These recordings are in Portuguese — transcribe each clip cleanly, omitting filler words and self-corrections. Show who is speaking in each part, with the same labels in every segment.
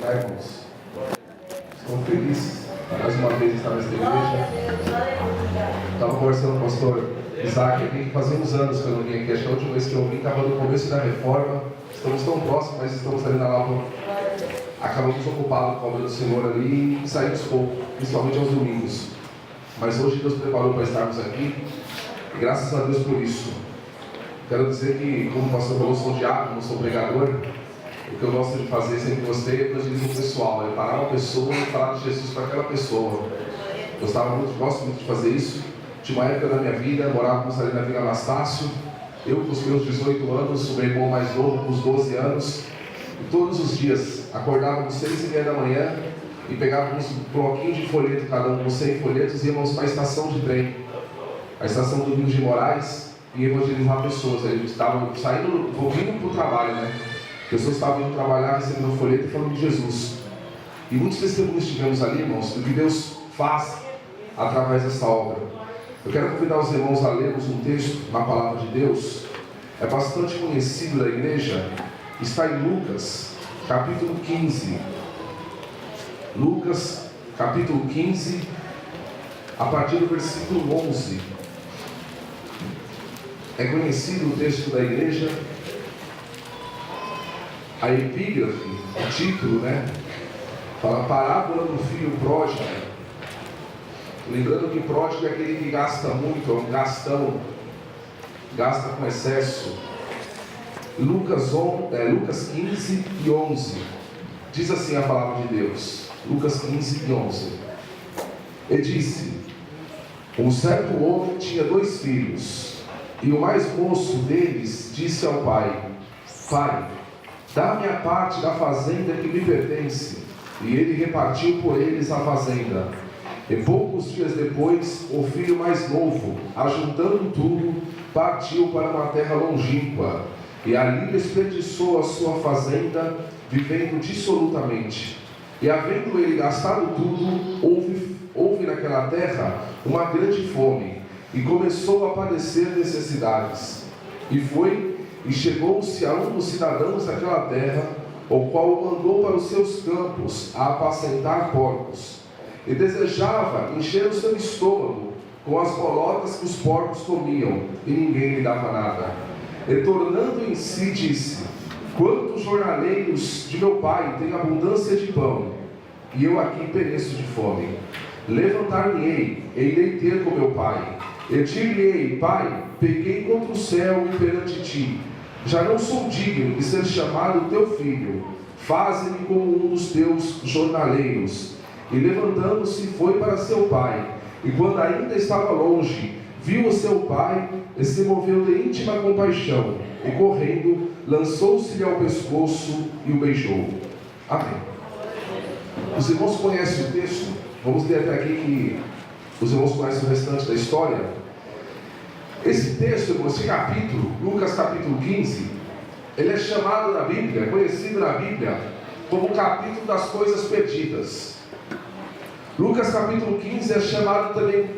Speaker 1: tá, irmãos? Estou feliz mais uma vez estar nesta igreja. Estava conversando com o pastor Isaac aqui, que fazia uns anos que eu não vim aqui. Acho que a última vez que eu vim estava no começo da reforma. Estamos tão próximos, mas estamos ali na Lapa. Acabamos ocupados com a obra do Senhor ali e saímos pouco, principalmente aos domingos. Mas hoje Deus preparou para estarmos aqui. E graças a Deus por isso. Quero dizer que, como o pastor falou, sou diácono, não sou pregador. O que eu gosto de fazer, sempre gostei, é evangelismo pessoal. É parar uma pessoa e falar de Jesus para aquela pessoa. Gosto muito de fazer isso. Tinha uma época da minha vida, morávamos ali na Vila Anastácio. Eu com os meus 18 anos, o meu irmão mais novo com os 12 anos. E todos os dias acordávamos 6h30 da manhã e pegávamos um bloquinho de folheto, cada um com 100 folhetos, e íamos para a estação de trem, a estação do Rio de Moraes, e evangelizar pessoas. Eles estavam saindo, vindo para o trabalho, né? Pessoas estavam indo trabalhar, recebendo folheto e falando de Jesus. E muitos testemunhos tivemos ali, irmãos, do que Deus faz através dessa obra. Eu quero convidar os irmãos a lermos um texto na palavra de Deus. É bastante conhecido da igreja. Está em Lucas, capítulo 15. Lucas, capítulo 15, a partir do versículo 11. É conhecido o texto da igreja. A epígrafe, o título, né? Fala parábola do filho pródigo. Lembrando que pródigo é aquele que gasta muito, é um gastão, gasta com excesso. Lucas 15 e 11. Diz assim a palavra de Deus. Lucas 15 e 11. E disse: um certo homem tinha 2 filhos, e o mais moço deles disse ao pai: Pai, dá-me a parte da fazenda que me pertence. E ele repartiu por eles a fazenda. E poucos dias depois, o filho mais novo, ajuntando tudo, partiu para uma terra longínqua, e ali desperdiçou a sua fazenda, vivendo dissolutamente. E havendo ele gastado tudo, houve naquela terra uma grande fome, e começou a padecer necessidades. E foi, e chegou-se a um dos cidadãos daquela terra, o qual o mandou para os seus campos a apacentar porcos. E desejava encher o seu estômago com as bolotas que os porcos comiam, e ninguém lhe dava nada. E tornando em si, disse: quantos jornaleiros de meu pai têm abundância de pão, e eu aqui pereço de fome. Levantar-me-ei, e irei ter com meu pai. E dir-lhe-ei: Pai, pequei contra o céu e perante ti. Já não sou digno de ser chamado teu filho. Faze-me como um dos teus jornaleiros. E levantando-se foi para seu pai. E quando ainda estava longe, viu o seu pai e se moveu de íntima compaixão. E correndo, lançou-se-lhe ao pescoço e o beijou. Amém. Os irmãos conhecem o texto? Vamos ler até aqui que os irmãos conhecem o restante da história. Esse texto, irmãos, esse capítulo, Lucas capítulo 15, ele é chamado na Bíblia, conhecido na Bíblia, como o capítulo das coisas perdidas. Lucas capítulo 15 é chamado também,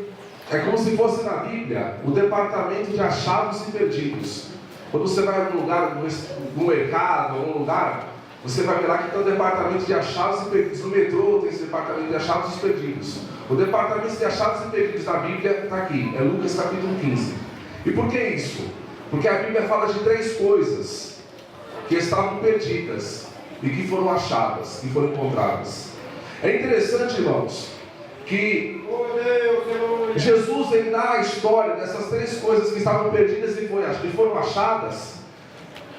Speaker 1: é como se fosse na Bíblia, o departamento de achados e perdidos. Quando você vai num lugar, no mercado, em algum lugar, você vai ver lá que tem o departamento de achados e perdidos. No metrô tem esse departamento de achados e perdidos. O departamento de achados e perdidos da Bíblia está aqui, é Lucas capítulo 15. E por que isso? Porque a Bíblia fala de 3 coisas que estavam perdidas e que foram achadas, que foram encontradas. É interessante, irmãos, que Jesus vem dar a história dessas 3 coisas que estavam perdidas e foram achadas.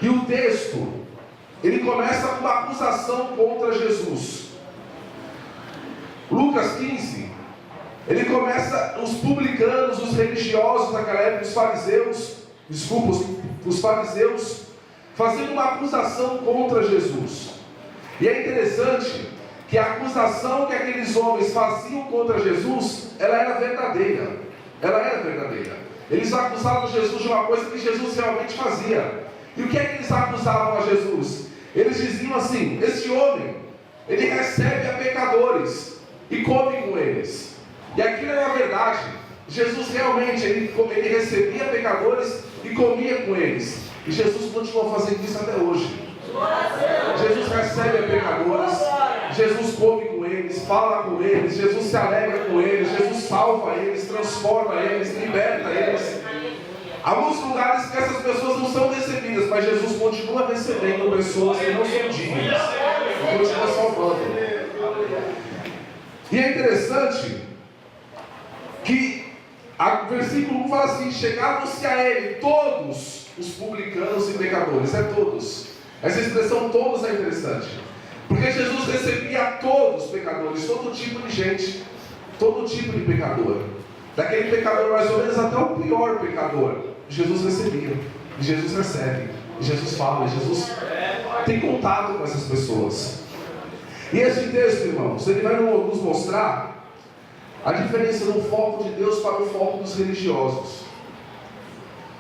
Speaker 1: E o texto, ele começa com uma acusação contra Jesus. Lucas 15, ele começa, os publicanos, os religiosos daquela época, os fariseus, fazendo uma acusação contra Jesus. E é interessante que a acusação que aqueles homens faziam contra Jesus, ela era verdadeira. Ela era verdadeira. Eles acusavam Jesus de uma coisa que Jesus realmente fazia. E o que é que eles acusavam a Jesus? Eles diziam assim: este homem, ele recebe a pecadores e come com eles. E aquilo era a verdade. Jesus realmente, ele recebia pecadores e comia com eles. E Jesus continua fazendo isso até hoje. Jesus recebe a pecadores Jesus come com eles, fala com eles, Jesus se alegra com eles, Jesus salva eles, transforma eles, liberta eles. Há muitos lugares que essas pessoas não são recebidas, mas Jesus continua recebendo pessoas que não são dignas, e continua salvando. E é interessante que o versículo 1 fala assim: chegaram-se a ele todos os publicanos e pecadores. É todos. Essa expressão todos é interessante, porque Jesus recebia todos os pecadores, todo tipo de gente, todo tipo de pecador. Daquele pecador mais ou menos até o pior pecador, Jesus recebia, e Jesus recebe, e Jesus fala, e Jesus tem contato com essas pessoas. E esse texto, irmãos, ele vai nos mostrar a diferença do foco de Deus para o foco dos religiosos.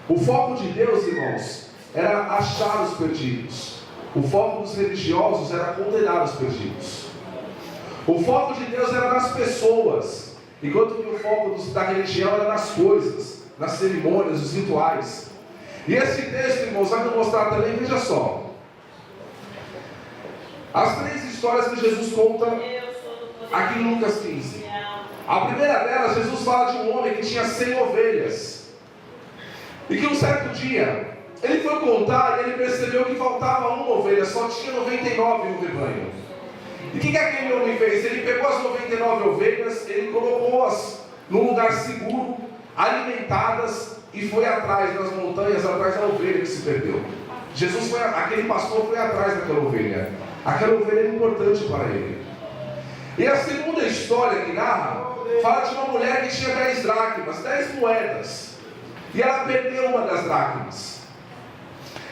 Speaker 1: O foco de Deus, irmãos, era achar os perdidos. O foco dos religiosos era condenar os perdidos. O foco de Deus era nas pessoas, enquanto que o foco da religião era nas coisas, nas cerimônias, nos rituais. E esse texto, irmãos, vai nos mostrar também, veja só, as 3 histórias que Jesus conta aqui em Lucas 15. A primeira delas, Jesus fala de um homem que tinha 100 ovelhas. E que um certo dia, ele foi contar e ele percebeu que faltava uma ovelha, só tinha 99 no rebanho. E o que aquele homem fez? Ele pegou as 99 ovelhas, ele colocou-as num lugar seguro, alimentadas, e foi atrás das montanhas, atrás da ovelha que se perdeu. Aquele pastor foi atrás daquela ovelha. Aquela ovelha era importante para ele. E a segunda história que narra, fala de uma mulher que tinha 10 dracmas, 10 moedas. E ela perdeu uma das dracmas.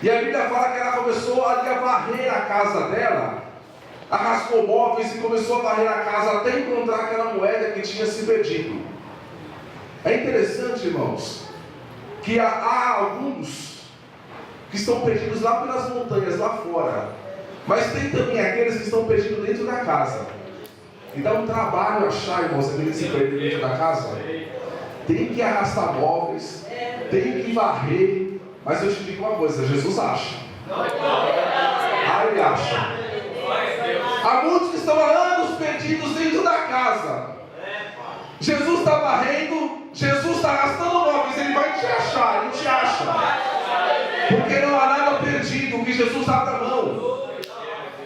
Speaker 1: E a Bíblia fala que ela começou ali a varrer a casa dela, arrastou móveis e começou a varrer a casa até encontrar aquela moeda que tinha se perdido. É interessante, irmãos, que há alguns que estão perdidos lá pelas montanhas, lá fora. Mas tem também aqueles que estão perdidos dentro da casa. E dá um trabalho achar, irmãos, aquele que se perdeu dentro da casa. Tem que arrastar móveis, tem que varrer. Mas eu te digo uma coisa, Jesus acha. Ele acha. Há muitos que estão há anos perdidos dentro da casa. Jesus está varrendo, Jesus está arrastando móveis, ele vai te achar, ele te acha. Porque não há nada perdido que Jesus abra mão.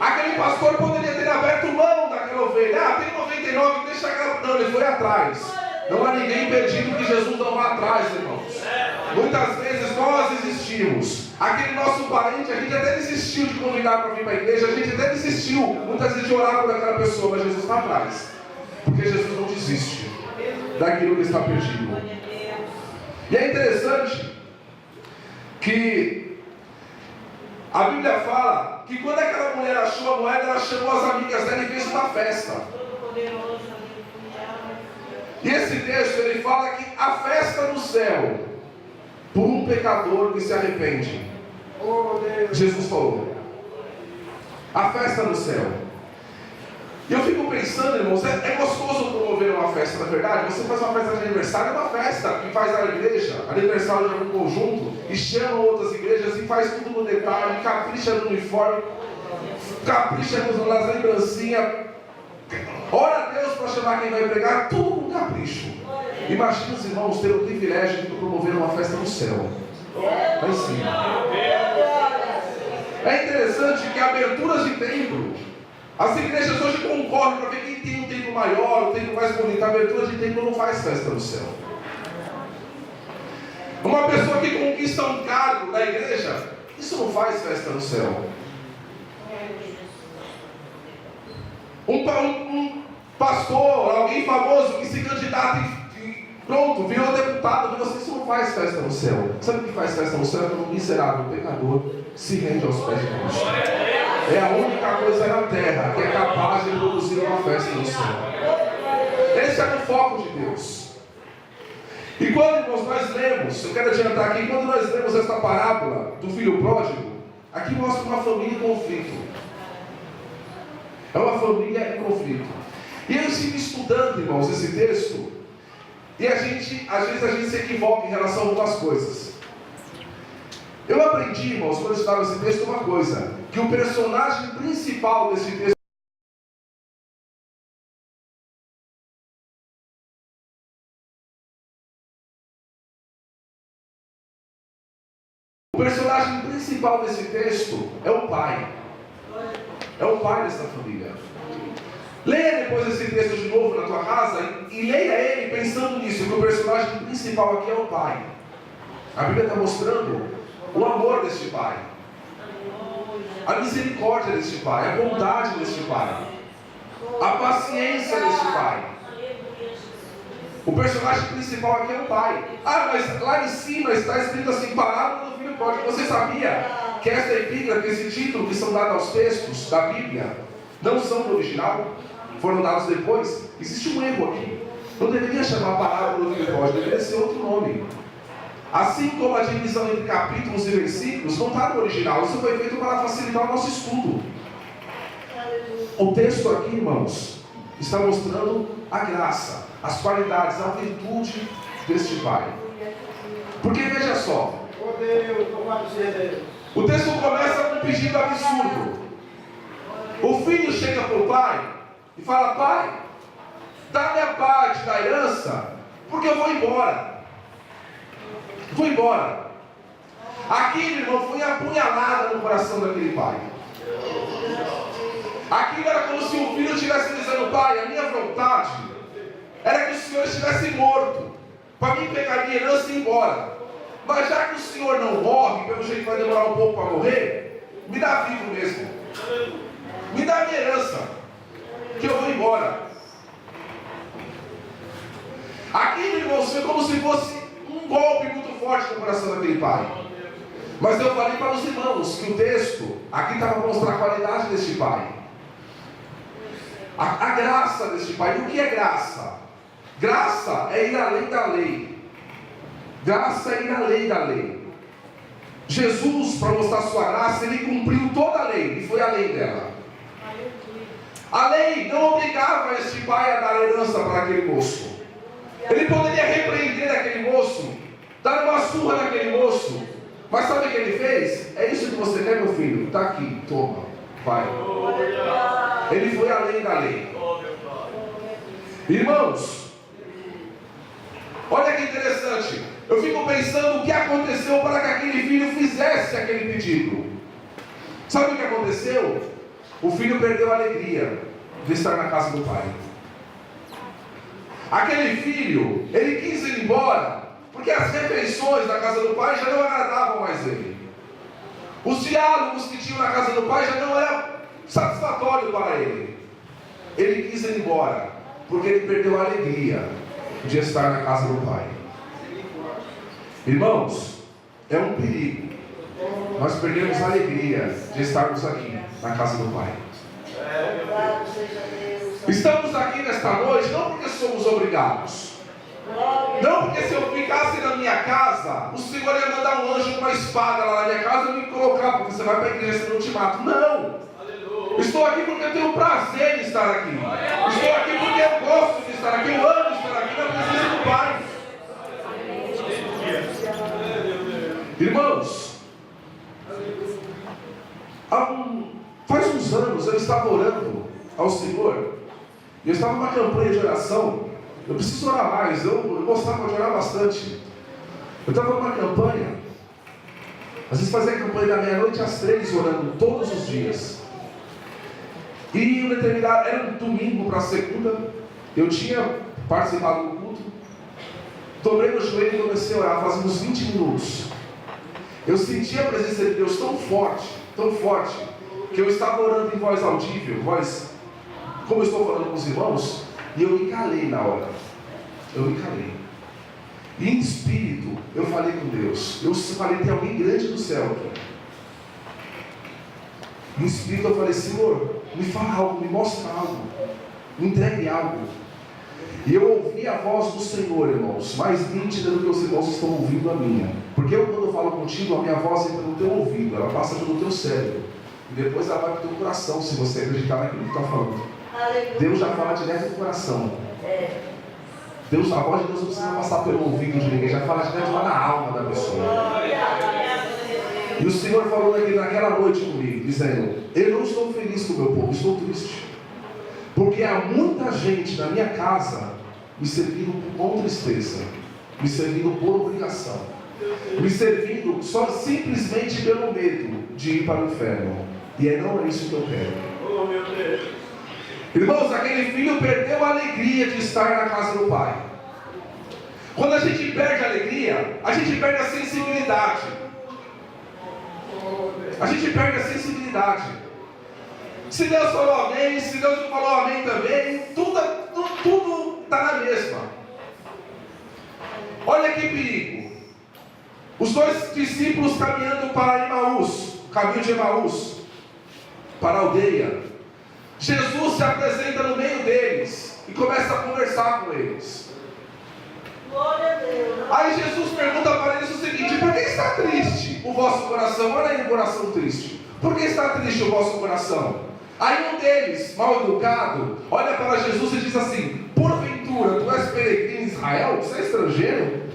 Speaker 1: Aquele pastor poderia ter aberto mão daquela ovelha. Tem 99, deixa aquela. Não, ele foi atrás. Não há ninguém perdido que Jesus não vá atrás, irmãos. Muitas vezes nós desistimos. Aquele nosso parente, a gente até desistiu de convidar para vir para a igreja, a gente até desistiu, muitas vezes, de orar por aquela pessoa, mas Jesus está atrás. Porque Jesus não desiste daquilo que está perdido. E é interessante que a Bíblia fala que quando aquela mulher achou a moeda, ela chamou as amigas dela e fez uma festa. E esse texto, ele fala que a festa no céu, por um pecador que se arrepende. Jesus falou. A festa no céu. E eu fico pensando, irmãos, é gostoso promover uma festa, na verdade. Você faz uma festa de aniversário, é uma festa que faz a igreja, aniversário de algum conjunto, e chama outras igrejas e faz tudo no detalhe, capricha no uniforme, capricha nas lembrancinhas, ora a Deus para chamar quem vai pregar, tudo com capricho. Imagina os irmãos terem o privilégio de promover uma festa no céu, lá em cima. É interessante que aberturas de templo, as igrejas hoje concorrem para ver quem tem um templo maior, um templo mais bonito. A abertura de templo não faz festa no céu. Uma pessoa que conquista um cargo na igreja, isso não faz festa no céu. Um pastor, alguém famoso que se candidata e pronto, virou deputado, isso não faz festa no céu. Sabe o que faz festa no céu? É quando um miserável, um pecador, se rende aos pés de Cristo. É a única coisa na terra que é capaz de produzir uma festa no céu. Esse é o foco de Deus. E quando, irmãos, nós lemos, eu quero adiantar aqui, quando nós lemos esta parábola do filho pródigo, aqui mostra uma família em conflito. É uma família em conflito. E eu estive estudando, irmãos, esse texto, e às vezes a gente se equivoca em relação a algumas coisas. Eu aprendi, irmãos, quando eu estudava esse texto, uma coisa, que o personagem principal desse texto personagem principal desse texto é o pai. É o pai dessa família. Leia depois esse texto de novo na tua casa e leia ele pensando nisso, que o personagem principal aqui é o pai. A Bíblia está mostrando o amor deste pai, a misericórdia deste pai, a bondade deste pai, a paciência deste pai. O personagem principal aqui é o pai. Ah, mas lá em cima está escrito assim, parábola do filho pródigo. Você sabia que essa epígrafe, esse título que são dados aos textos da Bíblia, não são do original? Foram dados depois? Existe um erro aqui. Não deveria chamar parábola do filho pródigo, deveria ser outro nome. Assim como a divisão entre capítulos e versículos não está no original. Isso foi feito para facilitar o nosso estudo. O texto aqui, irmãos, está mostrando a graça, as qualidades, a virtude deste pai. Porque veja só, o texto começa com um pedido absurdo. O filho chega para o pai e fala: pai, dá minha parte da herança, porque eu vou embora. Vou embora. Aquilo, irmão, foi apunhalada no coração daquele pai. Aquilo era como se o filho estivesse dizendo: pai, a minha vontade era que o senhor estivesse morto, para mim pegar minha herança e ir embora. Mas já que o senhor não morre, pelo jeito vai demorar um pouco para morrer, me dá vivo mesmo. Me dá minha herança, que eu vou embora. Aquilo, irmãos, foi como se fosse um golpe muito forte no coração daquele pai. Mas eu falei para os irmãos que o texto aqui está para mostrar a qualidade deste pai, a graça deste pai. E o que é graça? Graça é ir além da lei. Graça é ir além da lei. Jesus, para mostrar sua graça, ele cumpriu toda a lei e foi além dela. A lei não obrigava este pai a dar herança para aquele moço. Ele poderia repreender aquele moço, dar uma surra naquele moço, mas sabe o que ele fez? É isso que você quer, meu filho? Está aqui, toma, vai. Ele foi além da lei. Irmãos, olha que interessante. Eu fico pensando o que aconteceu para que aquele filho fizesse aquele pedido. Sabe o que aconteceu? O filho perdeu a alegria de estar na casa do pai. Aquele filho, ele quis ir embora, porque as refeições na casa do pai já não agradavam mais ele. Os diálogos que tinham na casa do pai já não eram satisfatórios para ele. Ele quis ir embora, porque ele perdeu a alegria de estar na casa do pai. Irmãos, é um perigo nós perdemos a alegria de estarmos aqui na casa do pai. Estamos aqui nesta noite não porque somos obrigados, não porque se eu ficasse na minha casa, o Senhor ia mandar um anjo com uma espada lá na minha casa e me colocar, porque você vai para a igreja e não te mato. Não! Estou aqui porque eu tenho prazer em estar aqui. Estou aqui porque eu gosto de estar aqui, eu amo estar aqui na presença do Pai. Irmãos, faz uns anos eu estava orando ao Senhor. Eu estava numa campanha de oração. Eu preciso orar mais. Eu gostava de orar bastante. Eu estava numa campanha. Às vezes fazia a campanha da meia-noite às 3, orando todos os dias. E um determinado, era um domingo para segunda. Eu tinha participado do culto. Dobrei no joelho e comecei a orar. Fazia uns 20 minutos. Eu senti a presença de Deus tão forte, que eu estava orando em voz audível, como eu estou falando com os irmãos, e eu me calei na hora. Eu me calei. E em espírito, eu falei com Deus. Eu falei, tem alguém grande no céu aqui. Em espírito eu falei, Senhor, me fala algo, me mostra algo, me entregue algo. E eu ouvi a voz do Senhor, irmãos, mais nítida do que os irmãos estão ouvindo a minha. Porque quando eu falo contigo, a minha voz entra no teu ouvido, ela passa pelo teu cérebro. E depois ela vai para o teu coração, se você acreditar naquilo que está falando. Deus já fala direto do coração. Deus, a voz de Deus não precisa passar pelo ouvido de ninguém, já fala direto lá na alma da pessoa. E o Senhor falou naquela noite comigo, dizendo, eu não estou feliz com o meu povo, estou triste. Porque há muita gente na minha casa me servindo com tristeza, me servindo por obrigação. me servindo só simplesmente pelo medo de ir para o inferno. E não é isso que eu quero.
Speaker 2: Oh, meu Deus.
Speaker 1: Irmãos, aquele filho perdeu a alegria de estar na casa do pai. Quando a gente perde a alegria, a gente perde a sensibilidade. A gente perde a sensibilidade. Se Deus falou amém, se Deus não falou amém também, tudo está na mesma. Olha que perigo. Os dois discípulos caminhando para Emaús, caminho de Emaús, para a aldeia. Jesus se apresenta no meio deles e começa a conversar com eles. Aí Jesus pergunta para eles o seguinte: por que está triste o vosso coração? Olha aí o coração triste. Por que está triste o vosso coração? Aí um deles, mal educado, olha para Jesus e diz assim: porventura tu és peregrino em Israel? Você é estrangeiro?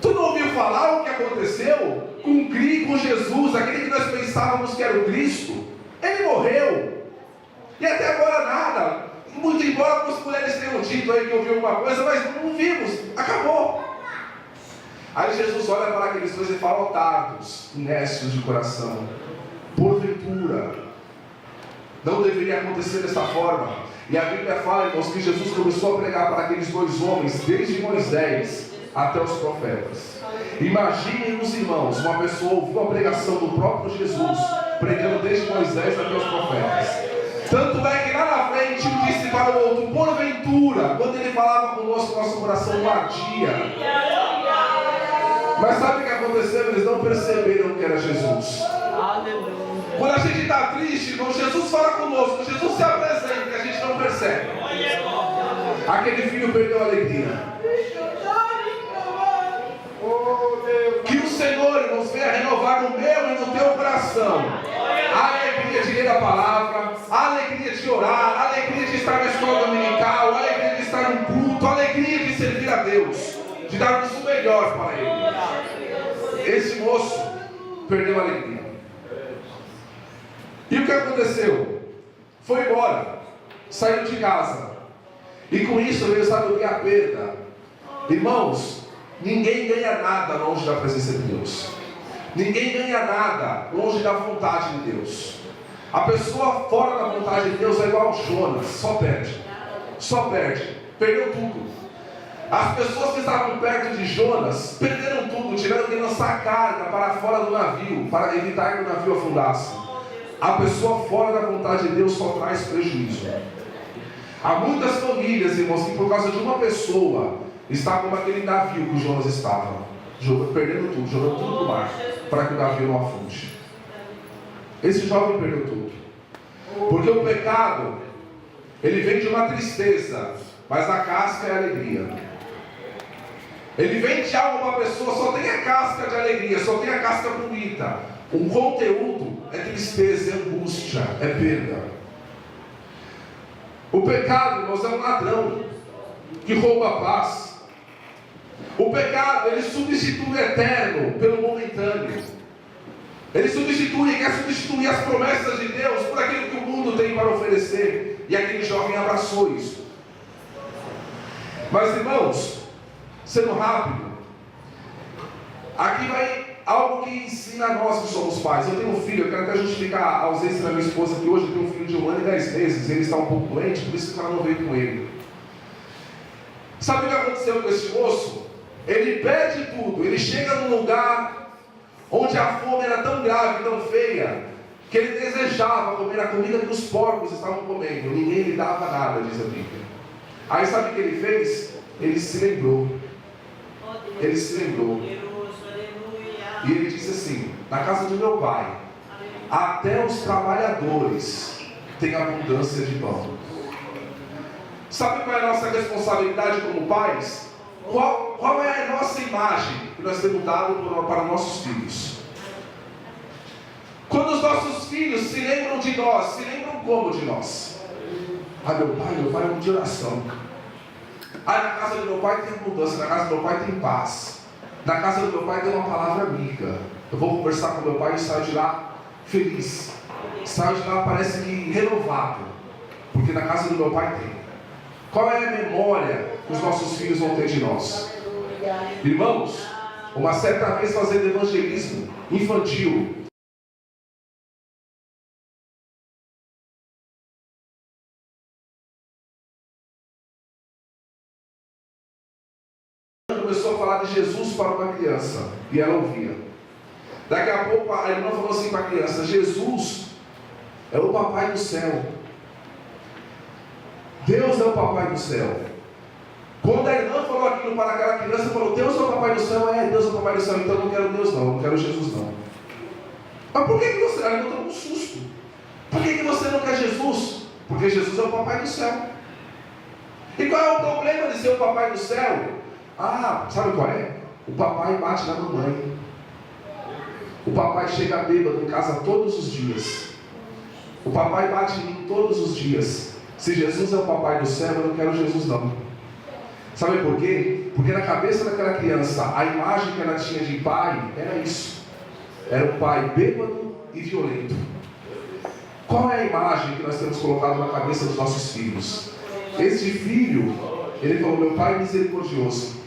Speaker 1: Tu não ouviu falar o que aconteceu com Jesus, aquele que nós pensávamos que era o Cristo? Ele morreu. E até agora nada. Muito embora algumas mulheres tenham dito aí que ouviu alguma coisa, mas não vimos. Acabou. Aí Jesus olha para aqueles dois e fala: otários, nécios de coração, porventura não deveria acontecer dessa forma. E a Bíblia fala, irmãos, que Jesus começou a pregar para aqueles dois homens, desde Moisés até os profetas. Imaginem os irmãos, uma pessoa ouviu a pregação do próprio Jesus, pregando desde Moisés até os profetas. Tanto é que lá na frente um disse para o outro: porventura, quando ele falava conosco, nosso coração ardia. Mas sabe o que aconteceu? Eles não perceberam que era Jesus. Quando a gente está triste, irmão, Jesus fala conosco, Jesus se apresenta e a gente não percebe. Aquele filho perdeu a alegria. Que o Senhor, irmãos, venha renovar no meu e no teu coração a alegria de ler a palavra, a alegria de orar, a alegria de estar na escola dominical, a alegria de estar no culto, a alegria de servir a Deus, de darmos o melhor para Ele. Esse moço perdeu a alegria. E o que aconteceu? Foi embora, saiu de casa, e com isso veio, sabe o que? A perda. Irmãos, ninguém ganha nada longe da presença de Deus. Ninguém ganha nada longe da vontade de Deus. A pessoa fora da vontade de Deus é igual ao Jonas, só perde. Só perde. Perdeu tudo. As pessoas que estavam perto de Jonas perderam tudo, tiveram que lançar a carga para fora do navio, para evitar que o navio afundasse. A pessoa fora da vontade de Deus só traz prejuízo. Há muitas famílias, irmãos, que por causa de uma pessoa está como aquele navio que o Jonas estava, perdendo tudo, jogando tudo no mar, para que o navio não afunde. Esse jovem perdeu tudo, porque o pecado, ele vem de uma tristeza, mas a casca é a alegria. Ele vem de algo, uma pessoa só tem a casca de alegria, só tem a casca bonita. O conteúdo é tristeza, é angústia, é perda. O pecado, irmãos, é um ladrão que rouba a paz. O pecado, ele substitui o eterno pelo momentâneo. Ele quer substituir as promessas de Deus por aquilo que o mundo tem para oferecer. E aquele jovem abraçou isso. Mas, irmãos, sendo rápido, aqui vai algo que ensina a nós que somos pais. Eu tenho um filho, eu quero até justificar a ausência da minha esposa, que hoje eu tenho um filho de 1 ano e 10 meses. Ele está um pouco doente, por isso que ela não veio com ele. Sabe o que aconteceu com esse moço? Ele perde tudo, ele chega num lugar onde a fome era tão grave, tão feia, que ele desejava comer a comida que os porcos estavam comendo. Ninguém lhe dava nada, diz a Bíblia. Aí sabe o que ele fez? Ele se lembrou. Ele se lembrou. E ele disse assim: na casa do meu pai, até os trabalhadores têm abundância de pão. Sabe qual é a nossa responsabilidade como pais? Qual é a nossa imagem que nós temos dado para nossos filhos? Quando os nossos filhos se lembram de nós, se lembram como de nós? Ah, meu pai é um de oração. Ah, na casa do meu pai tem abundância, na casa do meu pai tem paz. Na casa do meu pai tem uma palavra amiga. Eu vou conversar com meu pai e saio de lá feliz. Saio de lá parece que renovado, porque na casa do meu pai tem. Qual é a memória que os nossos filhos vão ter de nós? Irmãos, uma certa vez fazendo evangelismo infantil. Começou a falar de Jesus para uma criança e ela ouvia. Daqui a pouco a irmã falou assim para a criança: Jesus é o papai do céu. Deus é o papai do céu. Quando a irmã falou aquilo para aquela criança, falou: Deus é o papai do céu. É, Deus é o papai do céu. Então eu não quero Deus não quero Jesus não. Mas por que você... Ela não tomou um susto. Por que você não quer Jesus? Porque Jesus é o papai do céu. E qual é o problema de ser o papai do céu? Ah, sabe qual é? O papai bate na mamãe. O papai chega bêbado em casa todos os dias. O papai bate em mim todos os dias. Se Jesus é o papai do céu, eu não quero Jesus não. Sabe por quê? Porque na cabeça daquela criança, a imagem que ela tinha de pai era isso. Era um pai bêbado e violento. Qual é a imagem que nós temos colocado na cabeça dos nossos filhos? Este filho, ele falou: meu pai é misericordioso.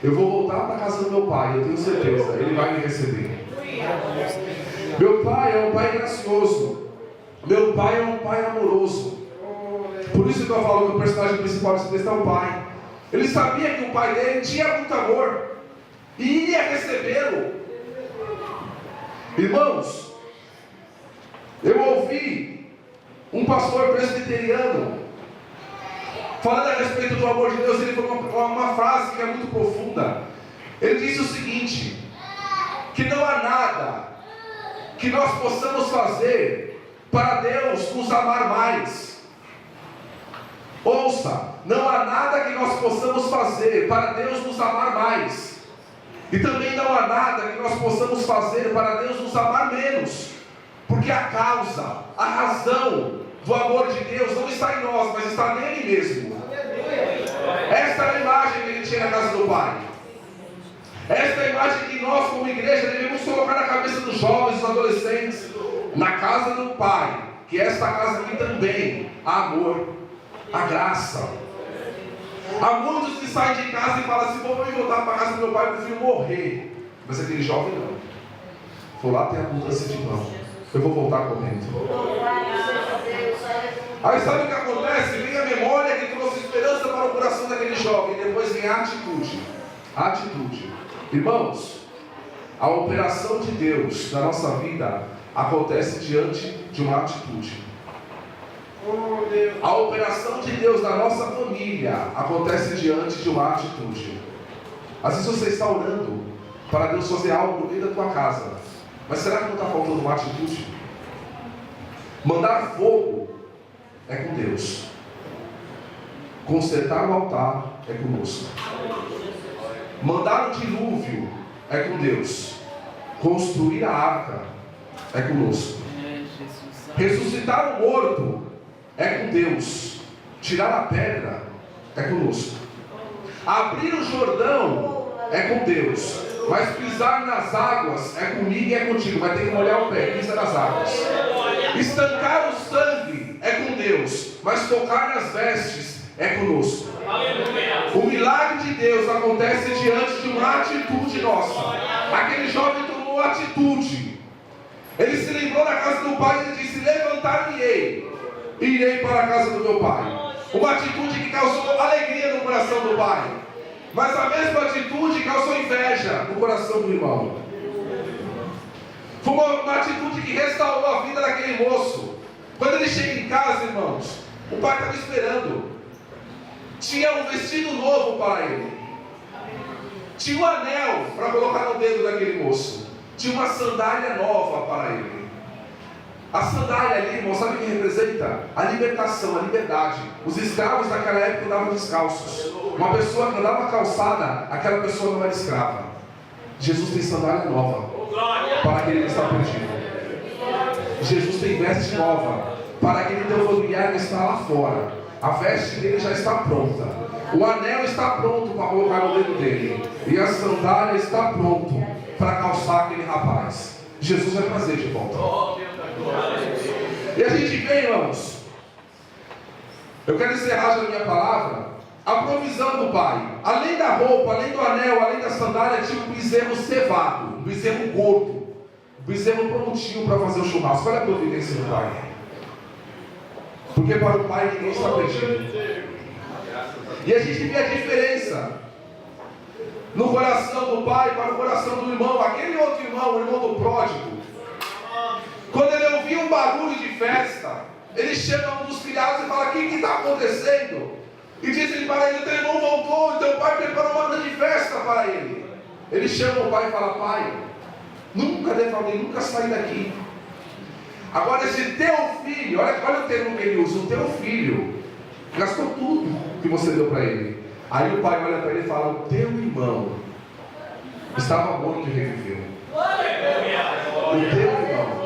Speaker 1: Eu vou voltar para a casa do meu pai, eu tenho certeza, ele vai me receber. Meu pai é um pai gracioso. Meu pai é um pai amoroso. Por isso que eu falo que o personagem principal desse texto é o pai. Ele sabia que o pai dele tinha muito amor e iria recebê-lo. Irmãos, eu ouvi um pastor presbiteriano falando a respeito do amor de Deus. Ele falou uma frase que é muito profunda. Ele disse o seguinte: que não há nada que nós possamos fazer para Deus nos amar mais. Ouça, não há nada que nós possamos fazer para Deus nos amar mais. E também não há nada que nós possamos fazer para Deus nos amar menos. Porque a causa, a razão do amor de Deus não está em nós, mas está nele mesmo. Esta é a imagem que ele tinha na casa do Pai. Esta é a imagem que nós, como igreja, devemos colocar na cabeça dos jovens, dos adolescentes. Na casa do Pai, que esta casa aqui também há amor, há graça. Há muitos que saem de casa e falam assim: vou voltar para a casa do meu pai, eu prefiro morrer. Mas aquele jovem não. Vou lá ter a mudança de mão. Eu vou voltar correndo. Aí sabe o que acontece? Vem a memória que trouxe esperança para o coração daquele jovem. E depois vem a atitude. A atitude. Irmãos, a operação de Deus na nossa vida acontece diante de uma atitude. A operação de Deus na nossa família acontece diante de uma atitude. Às vezes você está orando para Deus fazer algo no meio da tua casa, mas será que não está faltando uma atitude? Mandar fogo é com Deus. Consertar o altar é conosco. Mandar o dilúvio é com Deus. Construir a arca é conosco. Ressuscitar o morto é com Deus. Tirar a pedra é conosco. Abrir o Jordão é com Deus. Mas pisar nas águas é comigo e é contigo. Vai ter que molhar o pé, pisa nas águas. Estancar o sangue é com Deus. Mas tocar nas vestes é conosco. O milagre de Deus acontece diante de uma atitude nossa. Aquele jovem tomou atitude. Ele se lembrou da casa do pai e ele disse: levantar-me-ei e irei para a casa do meu pai. Uma atitude que causou alegria no coração do pai, mas a mesma atitude causou inveja no coração do irmão. Foi uma atitude que restaurou a vida daquele moço. Quando ele chega em casa, irmãos, o pai estava esperando. Tinha um vestido novo para ele. Tinha um anel para colocar no dedo daquele moço. Tinha uma sandália nova para ele. A sandália ali, irmão, sabe o que representa? A libertação, a liberdade. Os escravos naquela época andavam descalços. Uma pessoa que andava calçada, aquela pessoa não era escrava. Jesus tem sandália nova para aquele que está perdido. Jesus tem veste nova para aquele teu familiar que está lá fora. A veste dele já está pronta. O anel está pronto para colocar no dedo dele. E a sandália está pronto para calçar aquele rapaz. Jesus vai trazer de volta. E a gente vê, irmãos, eu quero encerrar já a minha palavra a provisão do pai. Além da roupa, além do anel, além da sandália, tinha um bezerro cevado, um bezerro gordo, um bezerro prontinho para fazer o churrasco. Olha a providência do pai. Porque para o pai ninguém está perdido. E a gente vê a diferença no coração do pai para o coração do irmão. Aquele outro irmão, o irmão do pródigo, quando ele ouvia um barulho de festa, ele chama um dos criados e fala: o que está acontecendo? E diz ele para ele: teu irmão voltou, e teu pai preparou uma grande festa para ele. Ele chama o pai e fala: pai, nunca defraudei, nunca saí daqui. Agora esse teu filho, olha o termo que ele usa, o teu filho gastou tudo que você deu para ele. Aí o pai olha para ele e fala: o teu irmão estava morto e reviveu. O teu irmão.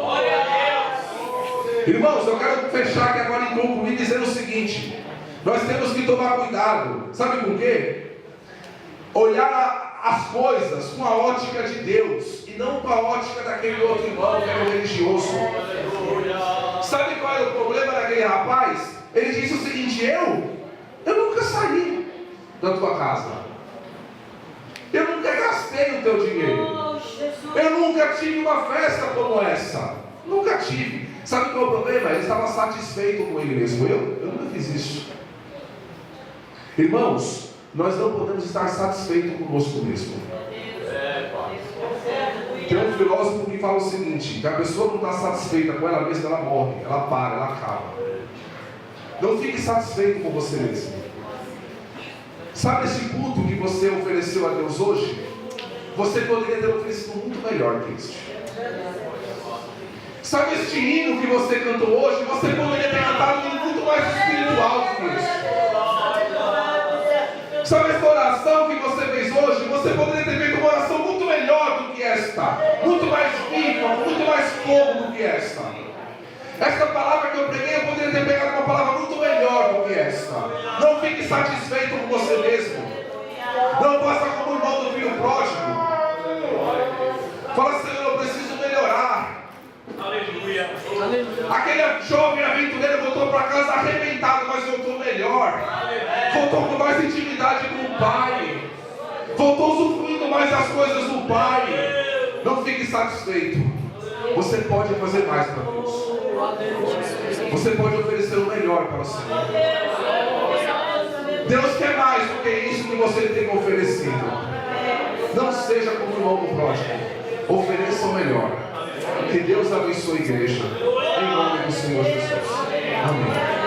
Speaker 1: Irmãos, eu quero fechar aqui agora e concluir dizendo o seguinte: nós temos que tomar cuidado. Sabe com o quê? Olhar as coisas com a ótica de Deus e não com a ótica daquele outro irmão que era religioso. Sabe qual era o problema daquele rapaz? Ele disse o seguinte: eu nunca saí da tua casa, eu nunca gastei o teu dinheiro, eu nunca tive uma festa como essa, nunca tive. Sabe qual é o problema? Ele estava satisfeito com ele mesmo. Eu nunca fiz isso. Irmãos, nós não podemos estar satisfeitos conosco mesmo. Tem um filósofo que fala o seguinte: que a pessoa não está satisfeita com ela mesma, ela morre, ela para, ela acaba. Não fique satisfeito com você mesmo. Sabe esse culto que você ofereceu a Deus hoje? Você poderia ter oferecido muito melhor que isso. Sabe este hino que você cantou hoje? Você poderia ter cantado muito mais espiritual do que isso. Sabe esta oração que você fez hoje? Você poderia ter feito uma oração muito melhor do que esta, muito mais viva, muito mais fogo do que esta. Esta palavra que eu preguei, eu poderia ter pegado uma palavra muito melhor do que esta. Não fique satisfeito com você mesmo. Não faça como o irmão do filho pródigo. Fala: Senhor, eu preciso melhorar. Aleluia. Aquele jovem aventureiro voltou para casa arrebentado, mas voltou melhor. Voltou com mais intimidade com o Pai. Voltou usufruindo mais das coisas do Pai. Não fique satisfeito. Você pode fazer mais para Deus. Você pode oferecer o melhor para o Senhor. Deus quer mais do que isso que você tem oferecido. Não seja como o irmão do pródigo. Ofereça o melhor. Que Deus abençoe a igreja. Em nome do Senhor Jesus. Amém.